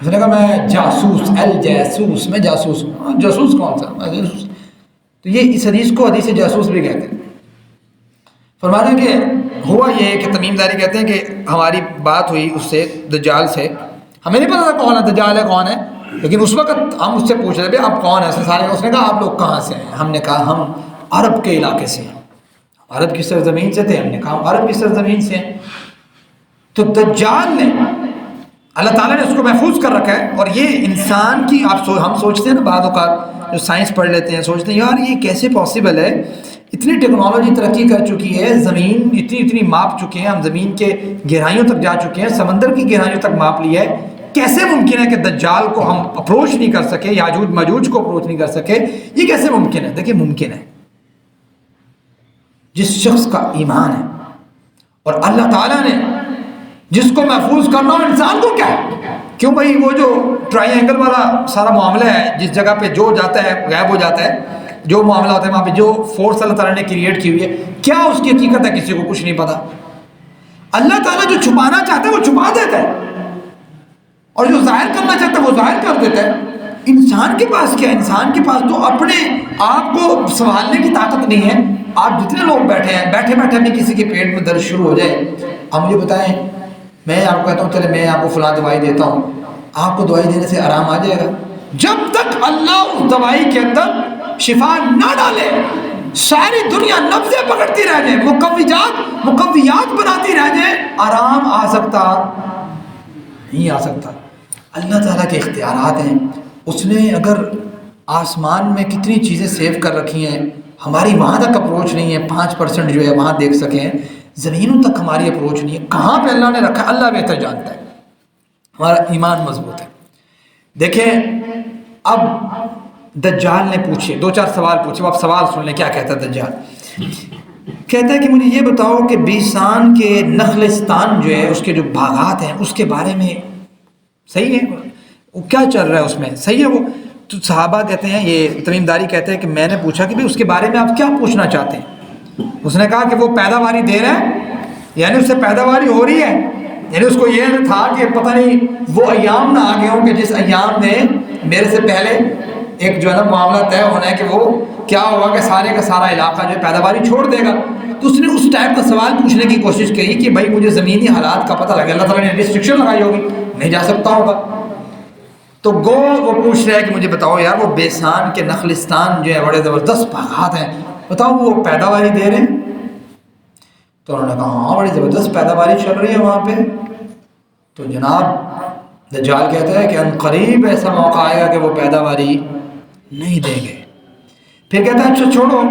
اس نے کہا میں جاسوس، الجاسوس، میں جاسوس ہوں۔ جاسوس کون سا؟ میں جاسوس۔ تو یہ اس حدیث کو حدیث جاسوس بھی کہتے ہیں۔ فرماتے ہیں کہ ہوا یہ کہ تمیم داری کہتے ہیں کہ ہماری بات ہوئی اس سے، دجال سے، ہمیں نہیں پتا تھا کون ہے دجال ہے کون ہے، لیکن اس وقت ہم اس سے پوچھ رہے تھے آپ کون ہیں سارے۔ اس نے کہا آپ لوگ کہاں سے ہیں؟ ہم نے کہا ہم عرب کے علاقے سے ہیں، عرب کی سرزمین سے تھے۔ ہم نے کہا ہم عرب کی سرزمین سے ہیں۔ تو دجال نے، اللہ تعالیٰ نے اس کو محفوظ کر رکھا ہے، اور یہ انسان کی ہم سوچتے ہیں نا بعض اوقات جو سائنس پڑھ لیتے ہیں سوچتے ہیں یار یہ کیسے پاسبل ہے، اتنی ٹیکنالوجی ترقی کر چکی ہے، زمین اتنی ماپ چکے ہیں، ہم زمین کے گہرائیوں تک جا چکے ہیں، سمندر کی گہرائیوں تک ماپ لیا ہے، کیسے ممکن ہے کہ دجال کو ہم اپروچ نہیں کر سکے، یاجوج ماجوج کو اپروچ نہیں کر سکے؟ یہ کیسے ممکن ہے؟ دیکھیں ممکن ہے جس شخص کا ایمان ہے، اور اللہ تعالیٰ نے جس کو محفوظ کرنا ہو، انسان کو کیا ہے؟ کیوں بھائی وہ جو ٹرائی اینگل والا سارا معاملہ ہے، جس جگہ پہ جو جاتا ہے غائب ہو جاتا ہے، جو معاملہ ہوتا ہے وہاں پہ جو فورس اللہ تعالیٰ نے کریٹ کی ہوئی ہے، کیا اس کی حقیقت ہے کسی کو کچھ نہیں پتا۔ اللہ تعالیٰ جو چھپانا چاہتا ہے وہ چھپا دیتا ہے، اور جو ظاہر کرنا چاہتا ہے وہ ظاہر کر دیتا ہے۔ انسان کے پاس کیا؟ انسان کے پاس تو اپنے آپ کو سنبھالنے کی طاقت نہیں ہے۔ آپ جتنے لوگ بیٹھے ہیں، بیٹھے بیٹھے بھی کسی کے پیٹ میں درد شروع ہو جائے، آپ مجھے بتائیں، میں آپ کو کہتا ہوں چلے میں آپ کو فلاں دوائی دیتا ہوں، آپ کو دوائی دینے سے آرام آ جائے گا؟ جب تک اللہ اس دوائی کے اندر شفا نہ ڈالے، ساری دنیا نبضیں پکڑتی رہ جائے، مقویات بناتی رہ جائے، آرام آ سکتا نہیں آ سکتا۔ اللہ تعالیٰ کے اختیارات ہیں، اس نے اگر آسمان میں کتنی چیزیں سیو کر رکھی ہیں، ہماری وہاں تک اپروچ نہیں ہے، 5% جو ہے وہاں دیکھ سکیں، زمینوں تک ہماری اپروچ نہیں ہے، کہاں پہ اللہ نے رکھا اللہ بہتر جانتا ہے۔ ہمارا ایمان مضبوط ہے۔ دیکھیں اب دجال نے پوچھے 2-4 سوال پوچھے، آپ سوال سن لیں کیا کہتا ہے دجال۔ کہتا ہے کہ مجھے یہ بتاؤ کہ بیسان کے نخلستان جو ہے اس کے جو باغات ہیں اس کے بارے میں صحیح ہے، وہ کیا چل رہا ہے اس میں، صحیح ہے وہ؟ تو صحابہ کہتے ہیں، یہ تمیم داری کہتے ہیں کہ میں نے پوچھا کہ بھئی اس کے بارے میں آپ کیا پوچھنا چاہتے ہیں؟ اس نے کہا کہ وہ پیداواری دے رہا ہے، یعنی اس سے پیداواری ہو رہی ہے، یعنی اس کو یہ تھا کہ پتہ نہیں وہ ایام نہ آ گئے ہوں کہ جس ایام میں میرے سے پہلے ایک جو ہے نا معاملہ طے ہونا ہے کہ وہ کیا ہوگا کہ سارے کا سارا علاقہ جو ہے پیداواری چھوڑ دے گا۔ تو اس نے اس ٹائپ کا سوال پوچھنے کی کوشش کی کہ بھائی مجھے زمینی حالات کا پتہ لگے، اللہ تعالیٰ نے ریسٹرکشن لگائی ہوگی، نہیں جا سکتا ہوگا۔ تو وہ پوچھ رہا ہے کہ مجھے بتاؤ یار وہ بیسان کے نخلستان جو ہے بڑے زبردست باغات ہیں، بتاؤ وہ پیداواری دے رہے ہیں؟ تو انہوں نے کہا ہاں بڑی زبردست پیداواری چل رہی ہے وہاں پہ۔ تو جناب دجال کہتا ہے کہ ان قریب ایسا موقع آئے گا کہ وہ پیداواری نہیں دیں گے۔ پھر کہتا ہے اچھا چھوڑو،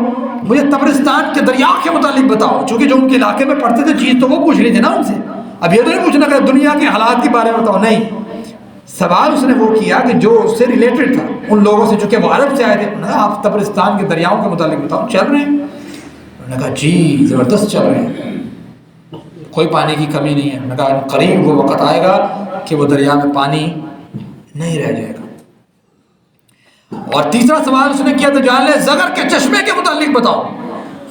مجھے تبرستان کے دریا کے متعلق بتاؤ، چونکہ جو ان کے علاقے میں پڑھتے تھے چیز تو وہ پوچھ لی تھی نا ان سے، اب یہ تو نہیں پوچھنا کہ دنیا کے حالات کے بارے میں بتاؤ، نہیں، سوال اس نے وہ کیا کہ جو اس سے ریلیٹڈ تھا ان لوگوں سے، چونکہ وہ عرب سے آئے تھے، انہوں نے کہا آپ تبرستان کے دریاؤں کے متعلق بتاؤ، چل رہے ہیں؟ انہوں نے کہا جی زبردست چل رہے ہیں، کوئی پانی کی کمی نہیں ہے۔ انہوں نے کہا قریب وہ وقت آئے گا کہ وہ دریا میں پانی نہیں رہ جائے گا۔ اور تیسرا سوال اس نے کیا دجال نے زغر کے چشمے کے متعلق بتاؤ،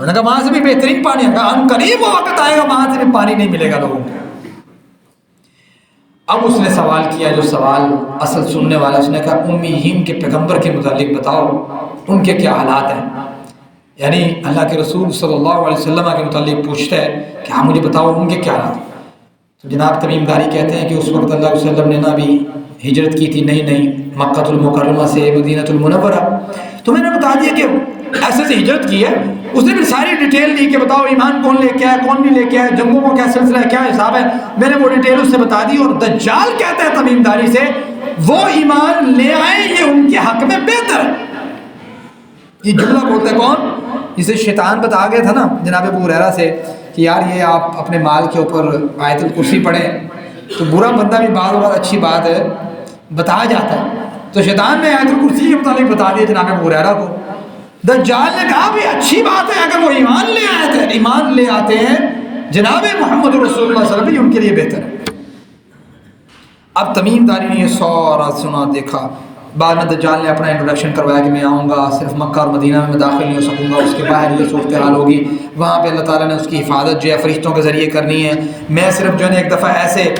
انہوں نے کہا وہاں سے بھی بہترین پانی ہے، کہا قریب وہ وقت آئے گا وہاں سے بھی پانی نہیں ملے گا لوگوں کو۔ اب اس نے سوال کیا جو سوال اصل سننے والا، اس نے کہا امیین کے پیغمبر کے متعلق بتاؤ ان کے کیا حالات ہیں، یعنی اللہ کے رسول صلی اللہ علیہ وسلم کے متعلق پوچھتا ہے کہ ہاں مجھے بتاؤ ان کے کیا حالات ہیں۔ تو جناب تمیم داری کہتے ہیں کہ اس وقت اللہ علیہ وسلم نے نہ بھی ہجرت کی تھی نئی مکہ المکرمہ سے مدینہ المنورہ، تو میں نے بتا دیا کہ ایسے سے ہجرت کی ہے۔ اس نے بھی ساری ڈیٹیل دی کہ بتاؤ ایمان کون لے کے آیا کون نہیں لے کے آیا، جنگوں کا کیا سلسلہ ہے کیا حساب ہے، میں نے وہ ڈیٹیل اس سے بتا دی۔ اور دجال کہتا ہے تمیم داری سے وہ ایمان لے آئے یہ ان کے حق میں بہتر ہے۔ یہ جملہ بولتا ہے کون؟ جسے شیطان بتا گیا تھا نا جناب ابو ہریرہ سے کہ یار یہ آپ اپنے مال کے اوپر آیت الکرسی پڑھیں، تو برا بندہ بھی بعض اوقات اچھی بات ہے بتایا جاتا ہے، تو شیطان نے آیت الکرسی کے متعلق بتا دیا جناب ابو ہریرہ کو۔ دجال نے کہا بھی اچھی بات ہے اگر وہ ایمان لے آتے ہیں جناب محمد رسول اللہ صلی اللہ علیہ وسلم ان کے لیے بہتر ہے۔ اب تمیم داری نے یہ سارا سنا دیکھا، بعد میں دجال نے اپنا انٹروڈکشن کروایا کہ میں آؤں گا، صرف مکہ اور مدینہ میں داخل نہیں ہو سکوں گا، اس کے باہر یہ صورتحال ہوگی، وہاں پہ اللہ تعالیٰ نے اس کی حفاظت جو ہے فرشتوں کے ذریعے کرنی ہے، میں صرف جو ہے ایک دفعہ ایسے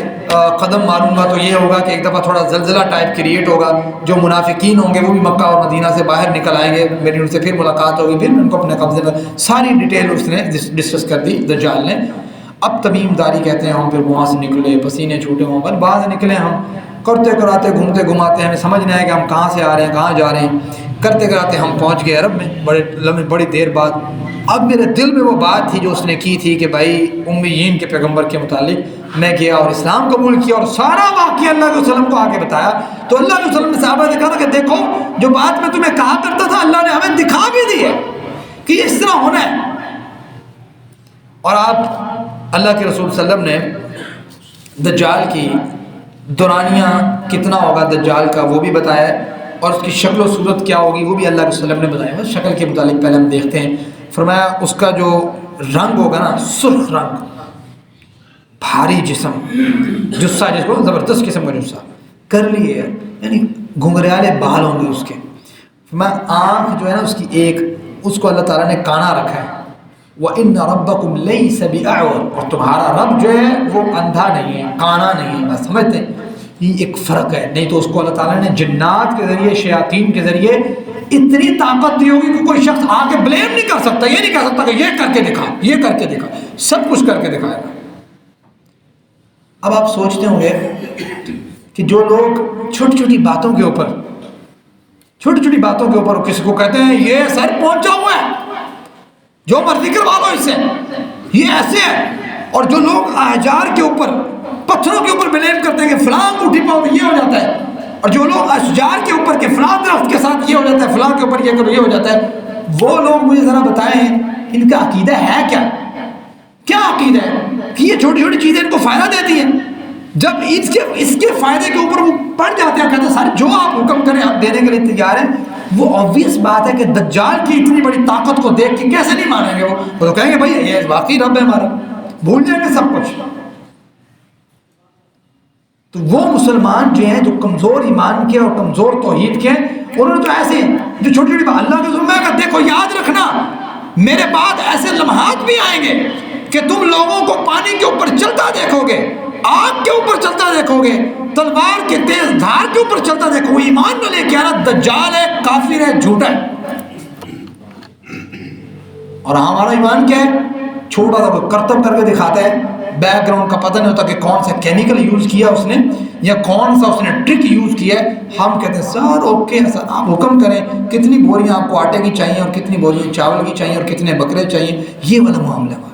قدم ماروں گا تو یہ ہوگا کہ ایک دفعہ تھوڑا زلزلہ ٹائپ کریٹ ہوگا، جو منافقین ہوں گے وہ بھی مکہ اور مدینہ سے باہر نکل آئیں گے، میری ان سے پھر ملاقات ہوگی، پھر ان کو اپنے قبضے میں، ساری ڈیٹیل اس نے ڈسکس کر دی دجال نے۔ اب تمیم داری کہتے ہیں ہم پھر وہاں سے نکلے، پسینے چھوٹے ہوں پر بعد نکلے، ہم کرتے کراتے گھومتے گھماتے ہمیں سمجھ نہیں آیا کہ ہم کہاں سے آ رہے ہیں کہاں جا رہے ہیں، کرتے کراتے ہم پہنچ گئے عرب میں بڑی دیر بعد۔ اب میرے دل میں وہ بات تھی جو اس نے کی تھی کہ بھائی امیین کے پیغمبر کے متعلق، میں گیا اور اسلام قبول کیا اور سارا واقعہ اللہ کے وسلم کو آگے بتایا، تو اللہ کے وسلم نے صحابہ نے کہا کہ دیکھو جو بات میں تمہیں کہا کرتا تھا اللہ نے ہمیں دکھا بھی دی ہے کہ یہ اس طرح ہونا ہے۔ اور آپ اللہ کے رسول صلی اللہ علیہ وسلم نے دجال کی دورانیہ کتنا ہوگا دجال کا وہ بھی بتایا ہے، اور اس کی شکل و صورت کیا ہوگی وہ بھی اللہ کے وسلم نے بتایا ہے۔ شکل کے متعلق پہلے ہم دیکھتے ہیں، فرمایا اس کا جو رنگ ہوگا نا سرخ رنگ، بھاری جسم، جسہ جس کو زبردست قسم کا جسہ، کرلی ہے یعنی گھنگریالے بال ہوں گے اس کے، فرمایا آنکھ جو ہے نا اس کی ایک، اس کو اللہ تعالیٰ نے کانا رکھا ہے، وَإِنَّ رَبَّكُمْ لَيْسَ بِأَعْوَرَ، اور تمہارا رب جو ہے وہ اندھا نہیں ہے کانا نہیں ہے، بس سمجھتے ہیں یہ ایک فرق ہے، نہیں تو اس کو اللہ تعالیٰ نے جنات کے ذریعے شیاطین کے ذریعے اتنی طاقت دی ہوگی کہ کوئی شخص آ کے بلیم نہیں کر سکتا، یہ نہیں کہہ سکتا کہ یہ کر کے دکھا یہ کر کے دکھا، سب کچھ کر کے دکھائے گا۔ اب آپ سوچتے ہوں گے کہ جو لوگ چھوٹی چھوٹی باتوں کے اوپر کسی کو کہتے ہیں یہ سر پہنچا ہوا ہے جو مرضی کروا لو اس سے، یہ ایسے ہے، اور جو لوگ احجار کے اوپر پتھروں کے اوپر بلیم کرتے ہیں کہ فلاں انگوٹھی پاؤ یہ ہو جاتا ہے، اور جو لوگ اشجار کے اوپر کہ فلاں درخت کے ساتھ یہ ہو جاتا ہے، فلاں کے اوپر یہ کرو یہ ہو جاتا ہے، وہ لوگ مجھے ذرا بتائیں ان کا عقیدہ ہے کیا عقیدہ ہے کہ یہ چھوٹی چھوٹی چیزیں ان کو فائدہ دیتی ہیں؟ جب اس کے فائدے کے اوپر وہ پڑ جاتے ہیں کہتے ہیں سر جو آپ حکم کریں آپ دینے کے لیے تیار ہیں، وہ obvious بات ہے کہ دجال کی اتنی بڑی طاقت کو دیکھ کے کیسے نہیں مانیں گے، وہ تو کہیں گے بھائی یہ واقعی رب ہے ہمارا، بھول جائیں گے سب کچھ۔ تو وہ مسلمان جو ہیں جو کمزور ایمان کے اور کمزور توحید کے ہیں، انہوں نے تو ایسے جو چھوٹی چھوٹی بات اللہ کے ذمہ ہے کہ دیکھو یاد رکھنا میرے بعد ایسے لمحات بھی آئیں گے کہ تم لوگوں کو پانی کے اوپر چلتا دیکھو گے، آگ کے اوپر چلتا دیکھو گے، تلوار کے تیز دھار کے اوپر چلتا دیکھو، ایمان نہ لے کے آنا، دجال ہے کافر ہے جھوٹا ہے۔ اور ہمارا ایمان کیا ہے؟ چھوٹا سا کوئی کرتب کر کے دکھاتا ہے، بیک گراؤنڈ کا پتہ نہیں ہوتا کہ کون سا کیمیکل یوز کیا اس نے یا کون سا اس نے ٹرک یوز کیا ہے، ہم کہتے ہیں سر اوکے سر آپ حکم کریں کتنی بوریاں آپ کو آٹے کی چاہیے اور کتنی بوریاں چاول کی چاہیے اور کتنے بکرے چاہیے، یہ والا معاملہ ہے۔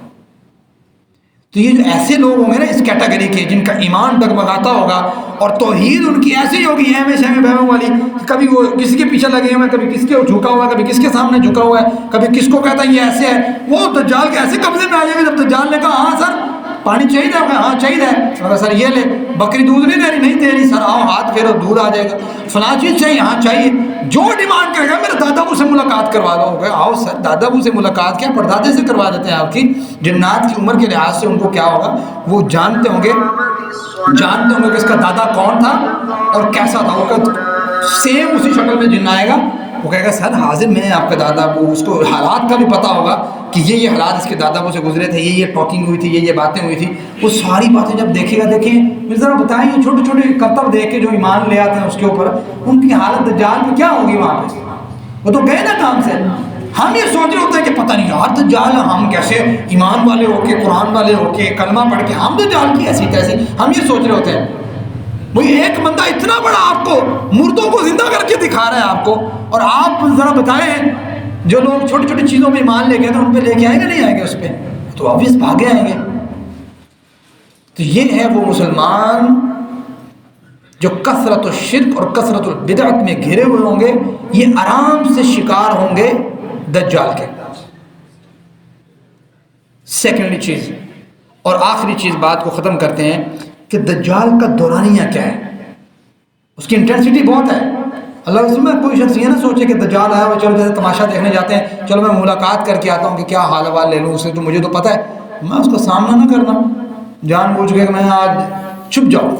تو یہ جو ایسے لوگ ہوں گے نا اس کیٹیگری کے جن کا ایمان ڈگمگاتا ہوگا اور توحید ان کی ایسی ہوگی ہمیشہ میں بہموں والی، کبھی وہ کسی کے پیچھے لگے ہوئے ہیں، کبھی کس کے جھکا ہوا ہے، کبھی کس کے سامنے جھکا ہوا ہے، کبھی کس کو کہتا ہے یہ ایسے ہے، وہ دجال کے ایسے قبضے میں آ جائے گا جب دجال نے کہا ہاں سر پانی چاہیے ہوگا، ہاں چاہیے ہے، سر یہ لے بکری دودھ نہیں دے رہی، نہیں دے رہی، سر آؤ ہاتھ پھیرو دودھ آ جائے گا، فلاں چیز چاہیے، ہاں چاہیے، جو ڈیمانڈ کرے گا میرے دادا ابو سے ملاقات کروا دو، گے آؤ سر دادا ابو سے ملاقات کیا پردادے سے کروا دیتے ہیں آپ کی، جنات کی عمر کے لحاظ سے ان کو کیا ہوگا وہ جانتے ہوں گے کہ اس کا دادا کون تھا اور کیسا تھا، وہ سیم اسی شکل میں جن آئے گا، وہ کہے گا سر حاضر میں آپ کا دادا ابو، اس کو حالات کا بھی پتہ ہوگا کہ یہ حالات اس کے دادا ابو سے گزرے تھے، یہ ٹاکنگ ہوئی تھی، یہ باتیں ہوئی تھی، وہ ساری باتیں جب دیکھے گا، دیکھیں مجھے ذرا بتائیں یہ چھوٹے چھوٹے کرتب دیکھ کے جو ایمان لے آتے ہیں اس کے اوپر، ان کی حالت دجال میں کیا ہوگی وہاں پہ؟ وہ تو گئے نا کام سے۔ ہم یہ سوچ رہے ہوتے ہیں کہ پتہ نہیں یار دجال ہم کیسے ایمان والے ہو کے، قرآن والے ہو کے، کلمہ پڑھ کے ہم دجال کی ایسی تیسی، ہم یہ سوچ رہے ہوتے ہیں۔ وہی ایک بندہ اتنا بڑا آپ کو مردوں کو زندہ کر کے دکھا رہا ہے آپ کو، اور آپ ذرا بتائیں جو لوگ چھوٹی چھوٹی چیزوں میں ایمان لے گئے تو ان پہ لے کے آئیں گے نہیں آئیں گے؟ اس پہ تو آبویس بھاگے آئیں گے۔ تو یہ ہے وہ مسلمان جو کثرت الشرک اور کثرت البدعت میں گھرے ہوئے ہوں گے، یہ آرام سے شکار ہوں گے دجال کے۔ سیکنڈلی چیز اور آخری چیز بات کو ختم کرتے ہیں کہ دجال کا دورانیہ کیا ہے، اس کی انٹینسٹی بہت ہے۔ اللہ رسول میں کوئی شخص یہ نہ سوچے کہ دجال آیا ہوا چلو جیسے تماشا دیکھنے جاتے ہیں، چلو میں ملاقات کر کے آتا ہوں کہ کیا حال حوال لے لوں اس سے، تو مجھے تو پتہ ہے میں اس کا سامنا نہ کرنا، جان بوجھ کے کہ میں آج چھپ جاؤں۔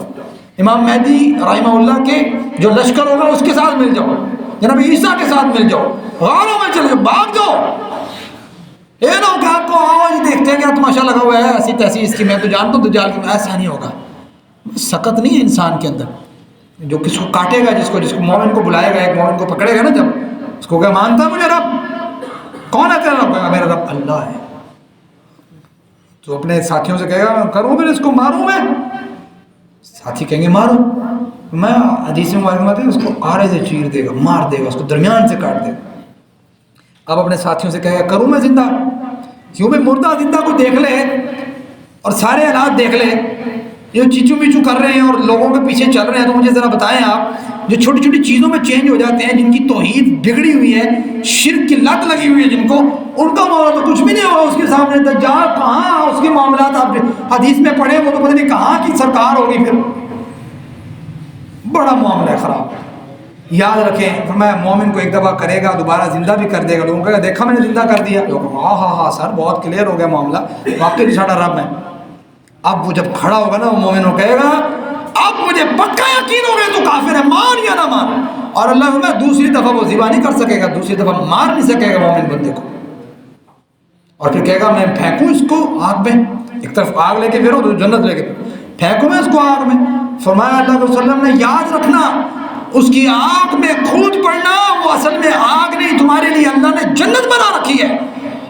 امام مہدی رحمہ اللہ کے جو لشکر ہوگا اس کے ساتھ مل جاؤ، جناب عیسیٰ کے ساتھ مل جاؤ، غاروں میں چلے جاؤ، بھاگ جاؤ۔ یہ نہ ہو کہ آپ کو آواز دیکھتے ہیں کہ تماشا لگا ہوا ہے ایسی تیسی اس کی، میں تو جانتا ہوں دجال کی، ایسا نہیں ہوگا۔ سکت نہیں ہے انسان کے اندر، جو کس کو کاٹے گا، جس کو مومن کو بلائے گا، ایک مومن کو پکڑے گا نا جب، اس کو کیا مانتا ہے مجھے رب؟ کون ہے تیرا رب؟ کہے گا میرا رب اللہ ہے۔ تو اپنے ساتھیوں سے کہے گا کروں پھر اس کو ماروں میں؟ ساتھی کہیں گے مارو، میں حدیث میں معلومات ہے اس کو آرے سے چیر دے گا، مار دے گا، اس کو درمیان سے کاٹ دے گا۔ اب اپنے ساتھیوں سے کہے گا کروں میں زندہ؟ کیوں بھائی مردہ زندہ کو دیکھ لے اور سارے حالات دیکھ لے، یہ چیچو میچو کر رہے ہیں اور لوگوں کے پیچھے چل رہے ہیں، تو مجھے ذرا بتائیں آپ جو چھوٹی چھوٹی چیزوں میں چینج ہو جاتے ہیں، جن کی توحید بگڑی ہوئی ہے، شرک کی لت لگی ہوئی ہے جن کو، ان کا معاملہ تو کچھ بھی نہیں ہوا اس کے سامنے۔ دجال کہاں اس کے معاملات آپ حدیث میں پڑھے، وہ تو پتہ نہیں کہاں کی سرکار ہوگی، پھر بڑا معاملہ ہے خراب۔ یاد رکھیں فرمایا مومن کو ایک دفعہ کرے گا دوبارہ زندہ بھی کر دے گا، لوگوں کہا دیکھا میں نے زندہ کر دیا، لوگ ہاں سر بہت کلیئر ہو گیا معاملہ، واقعی ساڑھا رب ہے۔ اب وہ جب کھڑا ہوگا نا وہ مومن کو کہے گا اب مجھے پکا یقین ہو گیا تو کافر ہے، مان یا نہ مان۔ اور اللہ میں دوسری دفعہ وہ ذبح نہیں کر سکے گا، دوسری دفعہ مار نہیں سکے گا مومن بندے کو، اور پھر کہے گا میں پھینکوں اس کو آگ میں، ایک طرف آگ لے کے پھرو تو جنت لے کے پھینکوں میں اس کو آگ میں۔ فرمایا اللہ علیہ وسلم نے یاد رکھنا اس کی آگ میں کود پڑنا وہ اصل میں آگ نہیں، تمہارے لیے اللہ نے جنت بنا رکھی ہے،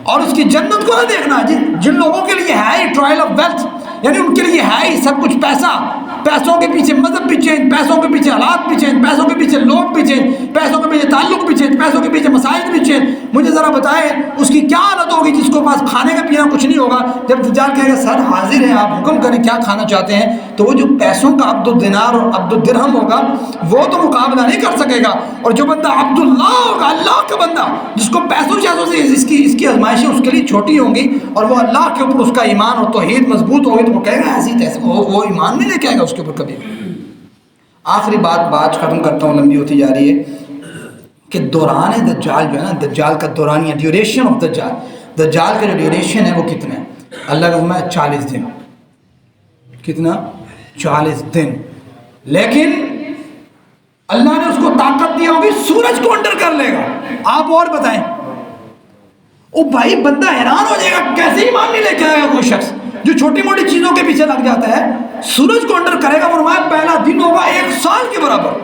اور اس کی جنت کو نہ دیکھنا جن لوگوں کے لیے ہے ہی ٹرائل آف ویلتھ، یعنی ان کے لیے ہے ہی سب کچھ پیسہ، پیسوں کے پیچھے مذہب بھی چینج، پیسوں کے پیچھے حالات بھی چینج، پیسوں کے پیچھے لوگ بھی چینج، پیسوں کے پیچھے تعلق بھی چینج، پیسوں کے پیچھے مسائل بھی چینج۔ مجھے ذرا بتائیں اس کی کیا حالت ہوگی جس کو پاس کھانے کا پینا کچھ نہیں ہوگا، جب دجال کہے گا سر حاضر ہیں آپ حکم کریں کیا کھانا چاہتے ہیں، تو وہ جو پیسوں کا عبد الدینار اور عبد الدرہم ہوگا وہ تو مقابلہ نہیں کر سکے گا، اور جو بندہ عبداللہ ہوگا اللہ کا بندہ جس کو پیسوں شیسوں سے اس کی آزمائشیں اس کے لیے چھوٹی ہوں گی، اور وہ اللہ کے اوپر اس کا ایمان اور توحید مضبوط ہوگی، تو وہ کہے گا ایسی تیسے، وہ ایمان نہیں لے کے آئے گا اس کے اوپر کبھی۔ آخری بات ختم کرتا ہوں، لمبی ہوتی جا رہی ہے، کہ دوران دجال جو ہے نا، دجال کا دورانیہ، ڈیوریشن آف دجال کا جو ڈیوریشن ہے وہ کتنا ہے؟ اللہ کا فرمایا 40 دن۔ کتنا؟ 40 دن۔ لیکن اللہ نے اس کو طاقت دیا ہوگی سورج کو انڈر کر لے گا۔ آپ اور بتائیں، او بھائی بندہ حیران ہو جائے گا کیسے ایمان نہیں لے کے آئے گا کوئی شخص جو چھوٹی موٹی چیزوں کے پیچھے لگ جاتا ہے، سورج کو انڈر کرے گا۔ فرمایا پہلا دن ہوگا 1 سال کے برابر،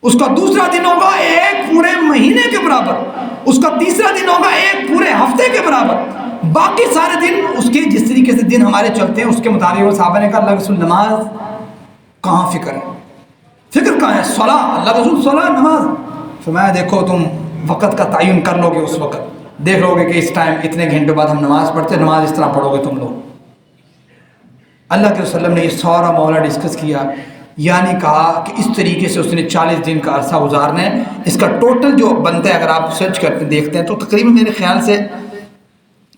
اس کا دوسرا دن ہوگا 1 پورے مہینے کے برابر، اس کا تیسرا دن ہوگا 1 پورے ہفتے کے برابر، باقی سارے دن اس کے جس طریقے سے دن ہمارے چلتے ہیں اس کے مطابق۔ وہ صحابہ نے کہا اللہ رسول نماز کہاں فکر ہے، فکر کہاں ہے؟ صلاح، اللہ رسول صلاح نماز۔ فرمایا دیکھو تم وقت کا تعین کر لو گے، اس وقت دیکھ لو گے کہ اس ٹائم اتنے گھنٹے بعد ہم نماز پڑھتے، نماز اس طرح پڑھو گے تم لوگ۔ اللہ کے وسلم نے یہ سارا معاملہ ڈسکس کیا، یعنی کہا کہ اس طریقے سے اس نے 40 دن کا عرصہ گزارنا ہے۔ اس کا ٹوٹل جو بنتا ہے اگر آپ سرچ کرتے دیکھتے ہیں تو تقریباً میرے خیال سے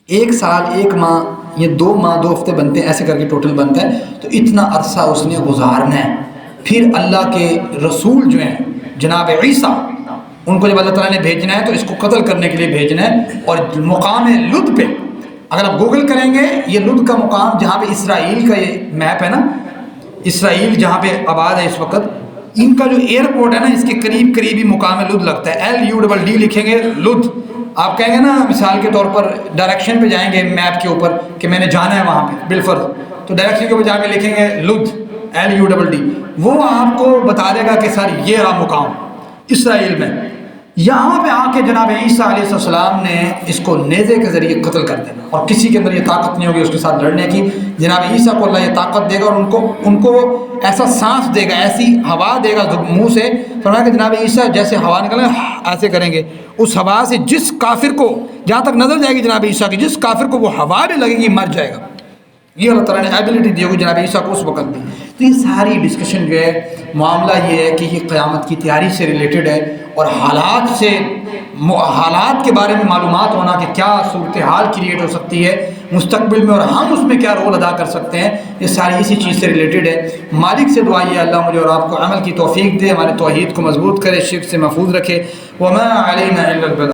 1 سال 1 ماہ یا 2 ماہ 2 ہفتے بنتے ہیں، ایسے کر کے ٹوٹل بنتا ہے۔ تو اتنا عرصہ اس نے گزارنا ہے۔ پھر اللہ کے رسول جو ہیں جناب عیسیٰ، ان کو جب اللہ تعالیٰ نے بھیجنا ہے تو اس کو قتل کرنے کے لیے بھیجنا ہے، اور مقام لد پہ اگر آپ گوگل کریں گے یہ لد کا مقام جہاں پہ اسرائیل کا یہ میپ ہے نا، اسرائیل جہاں پہ آباد ہے اس وقت، ان کا جو ایئرپورٹ ہے نا اس کے قریب قریب ہی مقام لد لگتا ہے۔ LUDD لکھیں گے لد، آپ کہیں گے نا مثال کے طور پر ڈائریکشن پہ جائیں گے میپ کے اوپر کہ میں نے جانا ہے وہاں پہ بالفرض، تو ڈائریکشن کے اوپر جا کے لکھیں گے لد LUDD، وہ آپ کو بتا دے گا کہ سر یہ رہا مقام اسرائیل میں. یہاں پہ آ کے جناب عیسیٰ علیہ السلام نے اس کو نیزے کے ذریعے قتل کر دینا، اور کسی کے اندر یہ طاقت نہیں ہوگی اس کے ساتھ لڑنے کی. جناب عیسیٰ کو اللہ یہ طاقت دے گا اور ان کو ایسا سانس دے گا، ایسی ہوا دے گا منہ سے. فرمایا کہ جناب عیسیٰ جیسے ہوا نکلے ایسے کریں گے، اس ہوا سے جس کافر کو جہاں تک نظر جائے گی جناب عیسیٰ کی، جس کافر کو وہ ہوا بھی لگے گی مر جائے گا. یہ اللہ تعالیٰ نے ایبلٹی دی ہوگی جناب عیسیٰ کو اس وقت بھی. تو یہ ساری ڈسکشن جو ہے معاملہ یہ ہے کہ یہ قیامت کی تیاری سے ریلیٹڈ ہے، اور حالات کے بارے میں معلومات ہونا کہ کیا صورتحال کریٹ ہو سکتی ہے مستقبل میں، اور ہم اس میں کیا رول ادا کر سکتے ہیں، یہ ساری اسی چیز سے ریلیٹڈ ہے. مالک سے دعا یہ اللہ مجھے اور آپ کو عمل کی توفیق دے، ہمارے توحید کو مضبوط کرے، شرک سے محفوظ رکھے. وما علینا الا البلاغ.